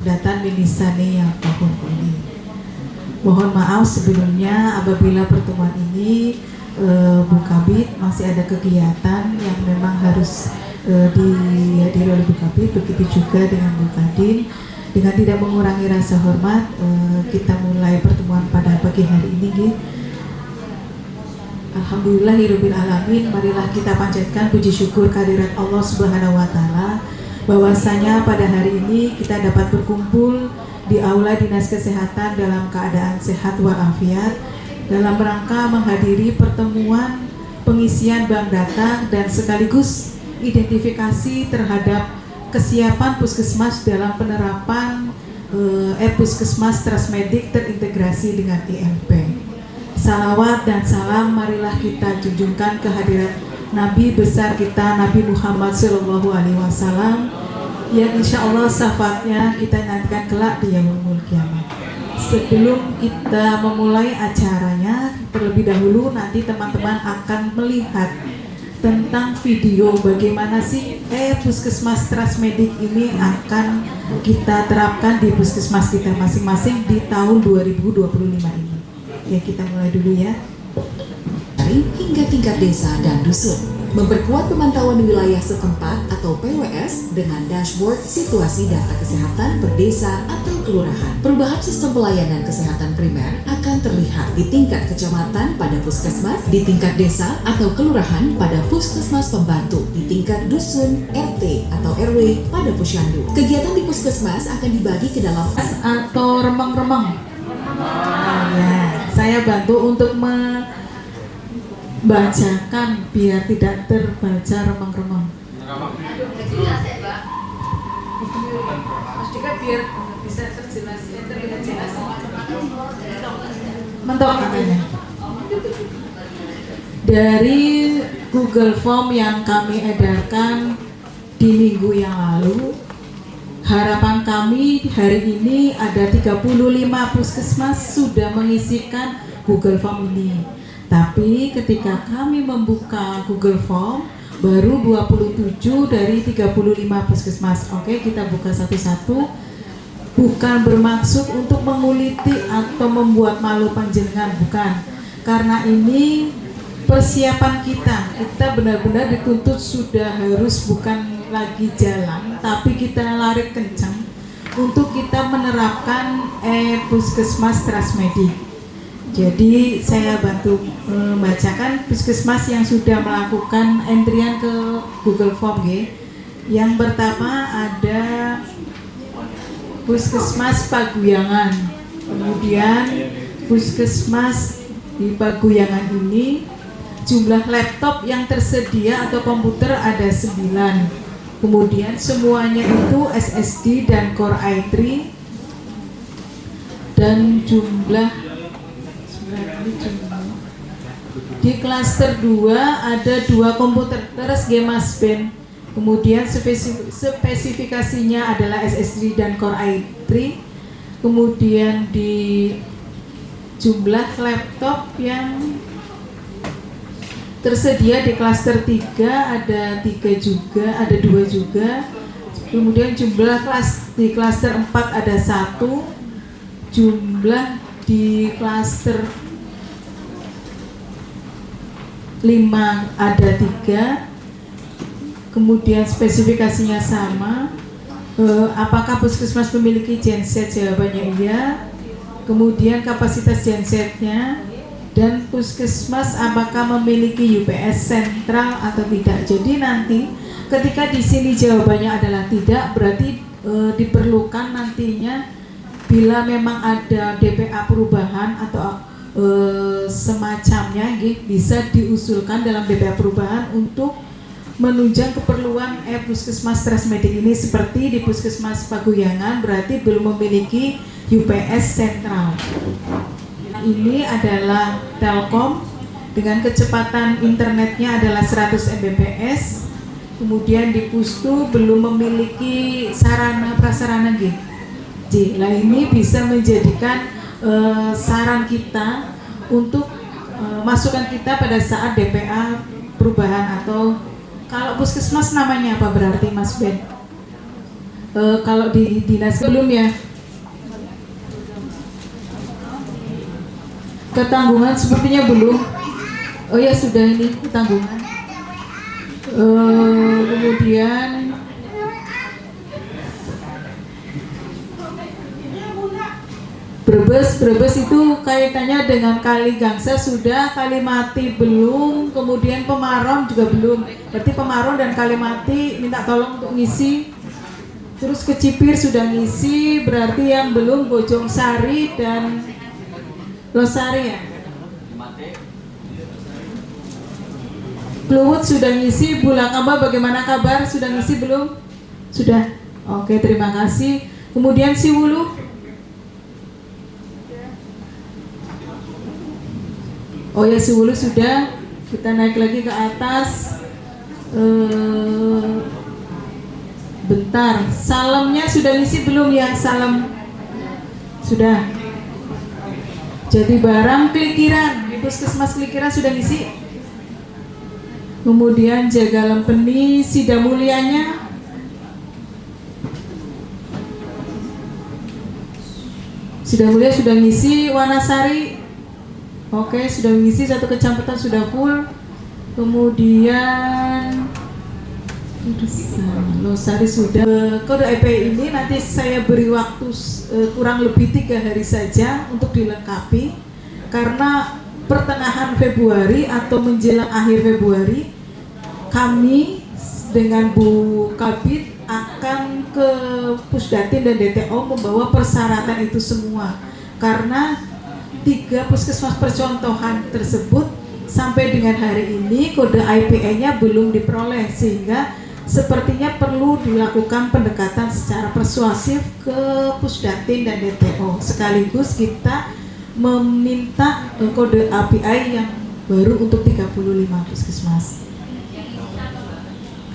Datan Milisani yang tahun ini. Mohon maaf sebelumnya apabila pertemuan ini Bu Kabid masih ada kegiatan yang memang harus dihadiri oleh Bu Kabid, begitu juga dengan Bu Kadin. Dengan tidak mengurangi rasa hormat, kita mulai pertemuan pada pagi hari ini. Alhamdulillahirabbil alamin, marilah kita panjatkan puji syukur kehadirat Allah Subhanahu wa taala bahwasanya pada hari ini kita dapat berkumpul di Aula Dinas Kesehatan dalam keadaan sehat walafiat dalam rangka menghadiri pertemuan pengisian bank data dan sekaligus identifikasi terhadap kesiapan Puskesmas dalam penerapan Puskesmas Trasmedik terintegrasi dengan IMP. Salawat dan salam marilah kita junjungkan kehadirat Nabi besar kita Nabi Muhammad SAW yang insya Allah syafaatnya kita nantikan kelak di yaumul kiamat. Sebelum kita memulai acaranya, terlebih dahulu nanti teman-teman akan melihat tentang video bagaimana sih Puskesmas Trasmedik ini akan kita terapkan di Puskesmas kita masing-masing di tahun 2025 ini. Ya, kita mulai dulu ya. Hingga tingkat desa dan dusun, memperkuat pemantauan wilayah setempat atau PWS dengan dashboard situasi data kesehatan per desa atau kelurahan. Perubahan sistem pelayanan kesehatan primer akan terlihat di tingkat kecamatan pada puskesmas, di tingkat desa atau kelurahan pada puskesmas pembantu, di tingkat dusun, RT atau RW pada posyandu. Kegiatan di puskesmas akan dibagi ke dalam atau remeng-remeng. Ya, saya bantu untuk membacakan biar tidak terbaca remeng-remeng. Mas Dika biar bisa terjelas, terlihat jelas. Mentok katanya. Dari Google Form yang kami edarkan di minggu yang lalu, harapan kami hari ini ada 35 puskesmas sudah mengisikan Google Form ini. Tapi ketika kami membuka Google Form baru 27 dari 35 puskesmas. Oke, kita buka satu-satu. Bukan bermaksud untuk menguliti atau membuat malu panjenengan, bukan. Karena ini persiapan kita benar-benar dituntut sudah harus bukan lagi jalan, tapi kita lari kencang untuk kita menerapkan Puskesmas Trasmedik. Jadi saya bantu membacakan puskesmas yang sudah melakukan entrian ke Google Form G. Yang pertama ada Puskesmas Paguyangan. Kemudian Puskesmas di Paguyangan ini jumlah laptop yang tersedia atau komputer ada 9. Kemudian semuanya itu SSD dan Core i3 dan jumlah di klaster 2 ada 2 komputer terus Gemas Ben. Kemudian spesifikasinya adalah SSD dan Core i3. Kemudian di jumlah laptop yang tersedia di klaster 3 ada 3 juga, ada 2 juga. Kemudian jumlah di klaster 4 ada 1. Jumlah di klaster 5 ada 3. Kemudian spesifikasinya sama. Apakah puskesmas memiliki genset? Jawabannya iya. Kemudian kapasitas gensetnya dan puskesmas apakah memiliki UPS sentral atau tidak. Jadi nanti ketika di sini jawabannya adalah tidak, berarti diperlukan nantinya bila memang ada DPA perubahan atau semacamnya bisa diusulkan dalam DPA perubahan untuk menunjang keperluan Puskesmas Trasmedik ini. Seperti di Puskesmas Paguyangan berarti belum memiliki UPS sentral. Ini adalah Telkom dengan kecepatan internetnya adalah 100 Mbps. Kemudian di Pustu belum memiliki sarana prasarana Nah ini bisa menjadikan saran kita untuk masukan kita pada saat DPA perubahan atau kalau puskesmas namanya apa berarti Mas Ben? Kalau di dinas belum ya. Ketanggungan sepertinya belum. Oh ya sudah ini ketanggungan. Kemudian Brebes itu kaitannya dengan Kali Gangsa sudah, Kali Mati belum, kemudian Pemaron juga belum. Berarti Pemaron dan Kali Mati minta tolong untuk ngisi. Terus Kecipir sudah ngisi, berarti yang belum Bojong Sari dan Losari ya. Pluwut sudah ngisi, Bulakamba bagaimana kabar? Sudah ngisi belum? Sudah. Oke, terima kasih. Kemudian Siwulu. Oh ya, Siwulu sudah. Kita naik lagi ke atas. Bentar. Salemnya sudah ngisi belum ya? Salem sudah. Jadi barang Klikiran, Puskesmas Klikiran sudah ngisi. Kemudian Jaga Lempeni, Sidamulianya. Sidamulia sudah ngisi. Wanasari, oke, sudah ngisi, satu kecamatan sudah full. Kemudian Losari sudah. Kode IP ini nanti saya beri waktu kurang lebih 3 hari saja untuk dilengkapi, karena pertengahan Februari atau menjelang akhir Februari kami dengan Bu Kabid akan ke Pusdatin dan DTO membawa persyaratan itu semua, karena 3 puskesmas percontohan tersebut sampai dengan hari ini kode IPA-nya belum diperoleh, sehingga sepertinya perlu dilakukan pendekatan secara persuasif ke Pusdatin dan DTO. Sekaligus kita meminta kode API yang baru untuk 35 puskesmas.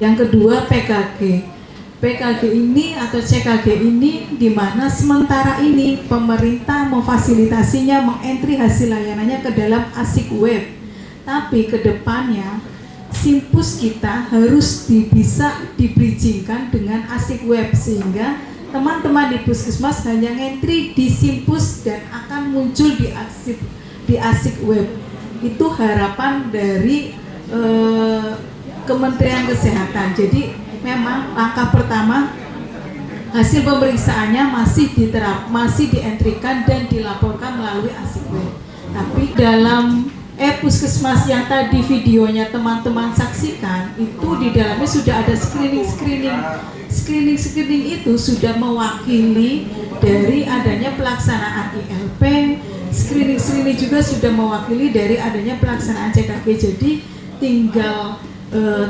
Yang kedua PKG. PKG ini atau CKG ini di mana sementara ini pemerintah memfasilitasinya mengentry hasil layanannya ke dalam ASIC web. Tapi ke depannya Simpus kita harus bisa dibridgingkan dengan ASIC web, sehingga teman-teman di puskesmas hanya ngentri di Simpus dan akan muncul di ASIC web. Itu harapan dari Kementerian Kesehatan. Jadi memang langkah pertama hasil pemeriksaannya masih dientrikan dan dilaporkan melalui ASIC web. Tapi dalam puskesmas yang tadi videonya teman-teman saksikan, itu di dalamnya sudah ada screening itu sudah mewakili dari adanya pelaksanaan ILP. Screening juga sudah mewakili dari adanya pelaksanaan CKG. Jadi tinggal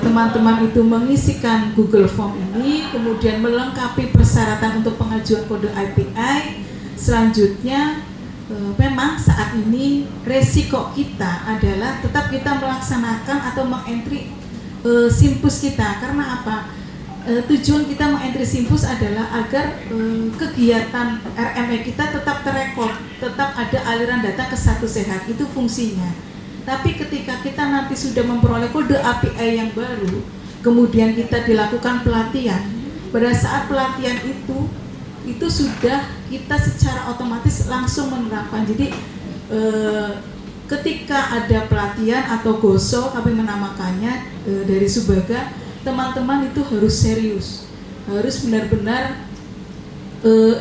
teman-teman itu mengisikan Google Form ini, kemudian melengkapi persyaratan untuk pengajuan kode IPI. Selanjutnya memang saat ini resiko kita adalah tetap kita melaksanakan atau mengentry Simpus kita. Karena apa? Tujuan kita mengentry Simpus adalah agar kegiatan RME kita tetap terekod, tetap ada aliran data ke Satu Sehat, itu fungsinya. Tapi ketika kita nanti sudah memperoleh kode API yang baru, kemudian kita dilakukan pelatihan, pada saat pelatihan itu sudah kita secara otomatis langsung menerapkan. Jadi ketika ada pelatihan atau GOSO, kami menamakannya dari Subaga, teman-teman itu harus serius, harus benar-benar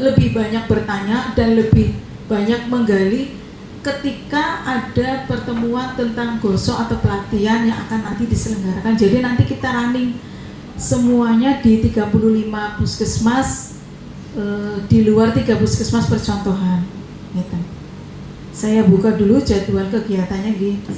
lebih banyak bertanya dan lebih banyak menggali ketika ada pertemuan tentang GOSO atau pelatihan yang akan nanti diselenggarakan. Jadi nanti kita running semuanya di 35 puskesmas, di luar 3 puskesmas percontohan gitu. Saya buka dulu jadwal kegiatannya gitu.